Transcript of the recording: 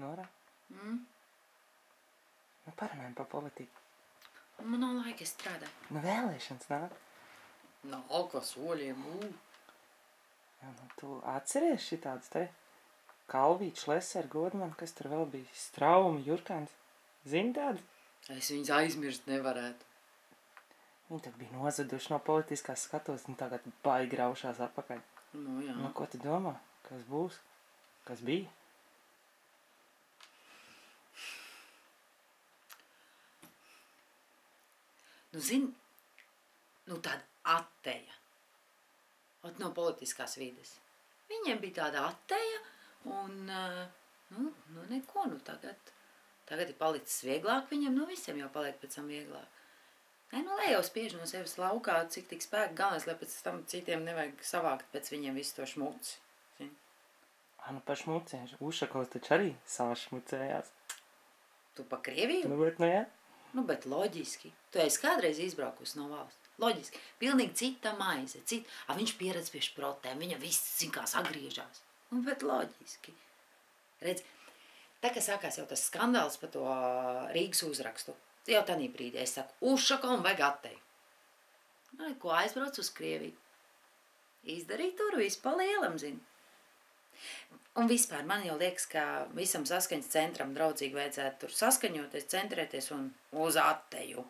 Nora? Nu, parunājam par politiku. Man nav laika, es strādāju. Nu, vēlēšanas nāk. Nav, kā soļiem, Jā, nu, tu atceries šitādus te? Kalvīts, Leser, Godman, kas tur vēl bija? Straumi, Jurkāns. Zini tādu? Es viņus aizmirst nevarētu. Viņi tad bija nozaduši no politiskās skatos, un tagad baigi graušās atpakaļ. Nu, jā. Nu, ko tu domā? Kas būs? Kas bija? Nu, zini, tāda atteja. Ot no politiskās vides. Viņiem bija tāda atteja, un, neko, tagad ir palicis vieglāk viņiem, visiem jau paliek pēc tam vieglāk. Lai jau spiež no sevis laukā, cik tik spēka galvenais, lai pēc tam citiem nevajag savākt pēc viņiem visu to šmuci. Nu, par šmucēšu. Ušakovs taču arī sašmucējās. Tu pa Krieviju? Nu, bet, jā. Bet loģiski. Tu esi kādreiz izbraukusi no valsts. Loģiski. Pilnīgi cita maize. Viņš pieredz pie šprotēm. Viņa viss, kā sagriežās. Bet loģiski. Redz, tā, ka sākās jau tas skandāls par to Rīgas uzrakstu. Jau tādā brīdī es saku, Ušakovam vajag atteju. Ko aizbrauc uz Krieviju? Izdarīt tur visu pa lielam, zini. Un vispār man jau liekas, ka visam saskaņas centram draudzīgi vajadzētu tur saskaņoties, centrēties un uz atteju.